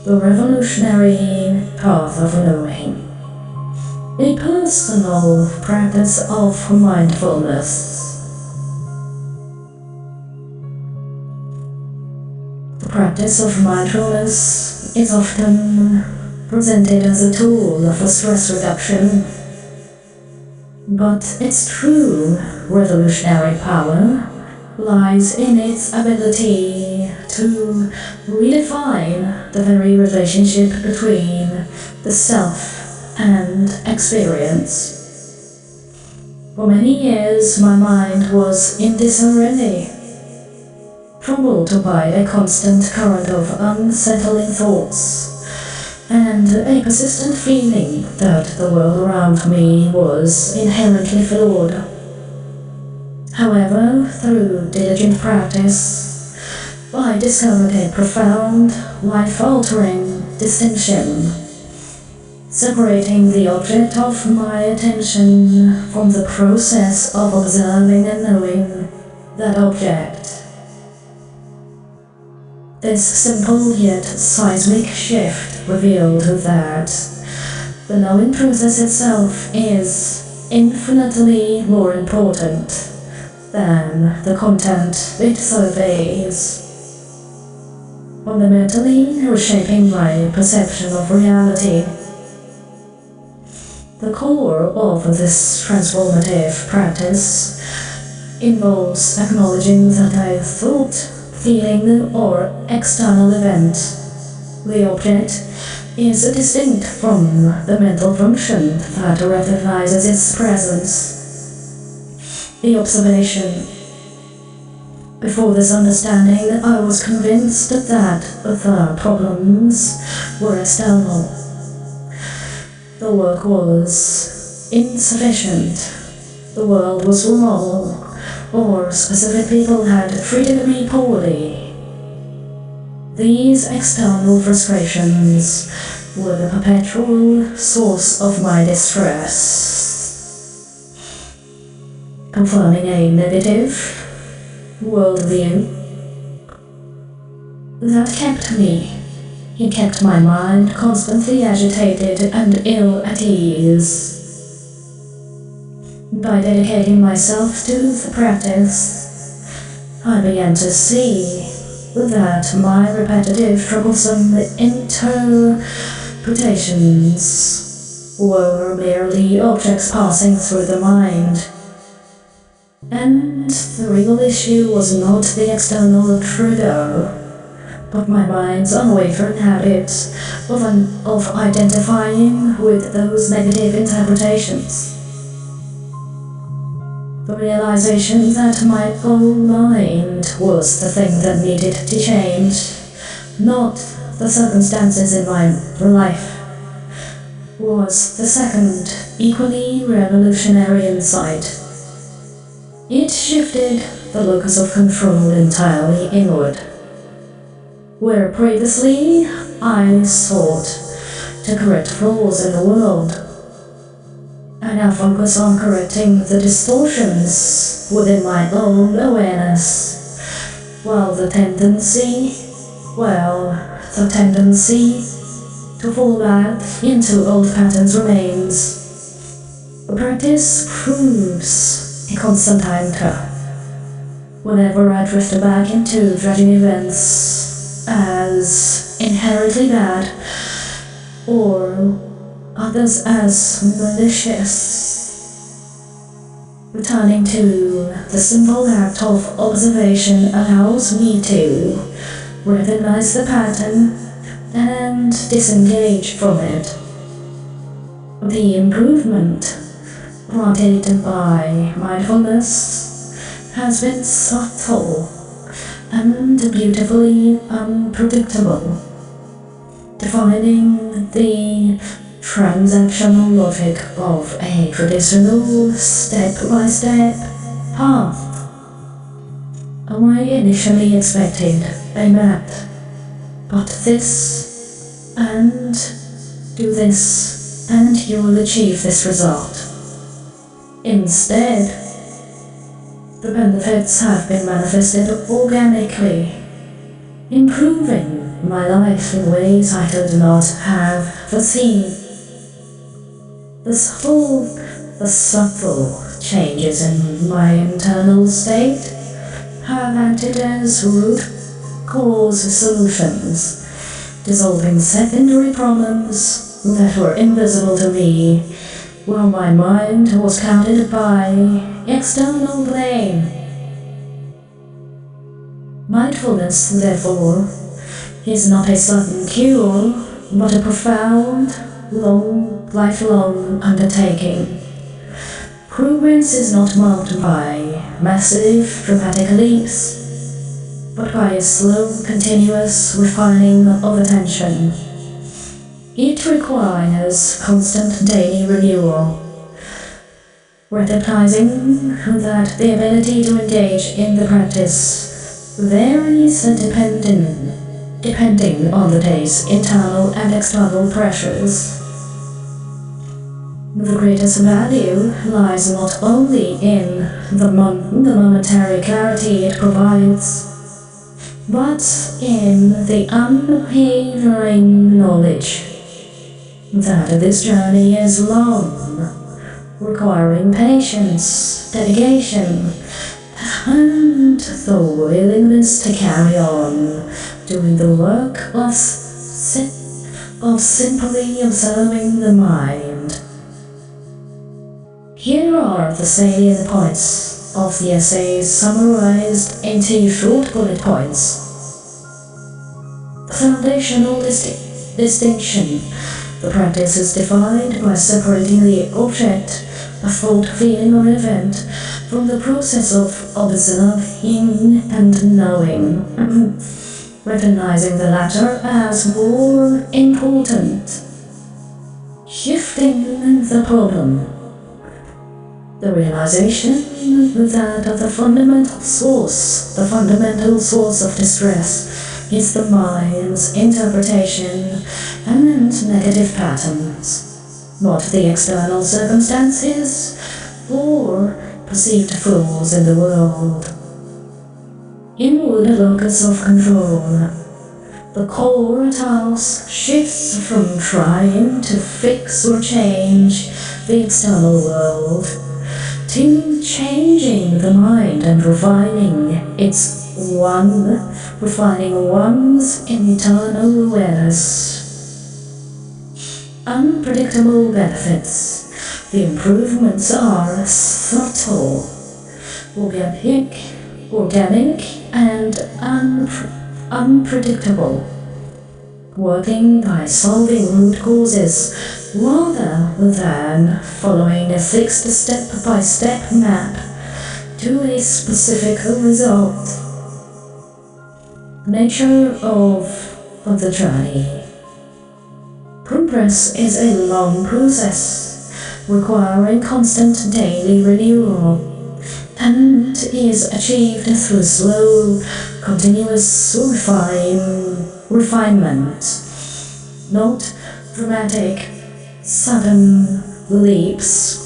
the revolutionary path of knowing, a personal practice of mindfulness. The practice of mindfulness is often presented as a tool for stress reduction, but its true revolutionary power lies in its ability to redefine the very relationship between the self and experience. For many years, my mind was in disarray, troubled by a constant current of unsettling thoughts and a persistent feeling that the world around me was inherently flawed. However, through diligent practice, I discovered a profound, life-altering distinction, separating the object of my attention from the process of observing and knowing that object. This simple yet seismic shift revealed that the knowing process itself is infinitely more important than the content it surveys, fundamentally reshaping my perception of reality. The core of this transformative practice involves acknowledging that a thought, feeling, or external event, the object, is distinct from the mental function that recognizes its presence. The observation. Before this understanding, I was convinced that the problems were external. The work was insufficient, the world was wrong, or specific people had treated me poorly. These external frustrations were the perpetual source of my distress, confirming a negative worldview that kept my mind constantly agitated and ill at ease. By dedicating myself to the practice, I began to see that my repetitive, troublesome interpretations were merely objects passing through the mind, and the real issue was not the external trigger, but my mind's unwavering habit of identifying with those negative interpretations. The realization that my own mind was the thing that needed to change, not the circumstances in my life, was the second, equally revolutionary insight. It shifted the locus of control entirely inward. Where previously I sought to correct flaws in the world, I now focus on correcting the distortions within my own awareness, while the tendency to fall back into old patterns remains. The practice proves a constant anchor. Whenever I drift back into judging events as inherently bad, or others as malicious, returning to the simple act of observation allows me to recognize the pattern and disengage from it. The improvement granted by mindfulness has been subtle and beautifully unpredictable, defining the transactional logic of a traditional step-by-step path. I initially expected a map, but this, and do this, and you will achieve this result. Instead, the benefits have been manifested organically improving my life in ways I could not have foreseen. The subtle changes in my internal state have acted as root cause solutions, dissolving secondary problems that were invisible to me while my mind was clouded by external blame. Mindfulness, therefore, is not a sudden cure, but a profound, lifelong undertaking. Progress is not marked by massive, dramatic leaps, but by a slow, continuous refining of attention. It requires constant daily renewal, recognizing that the ability to engage in the practice varies depending on the day's internal and external pressures. The greatest value lies not only in the momentary clarity it provides, but in the unwavering knowledge that this journey is long, requiring patience, dedication, and the willingness to carry on doing the work of simply observing the mind. Here are the salient points of the essays summarized into short bullet points. The foundational distinction. The practice is defined by separating the object, a thought, feeling, or event, from the process of observing and knowing, recognizing the latter as more important. Shifting the problem. The realization that the fundamental source of distress is the mind's interpretation and negative patterns, not the external circumstances or perceived flaws in the world. Inward locus of control. The core task shifts from trying to fix or change the external world to changing the mind and refining one's internal awareness. Unpredictable benefits. The improvements are subtle, organic, and unpredictable, working by solving root causes rather than following a fixed step-by-step map to a specific result. Nature of the journey. Progress is a long process, requiring constant daily renewal, and is achieved through slow, continuous refinement, not dramatic, sudden leaps.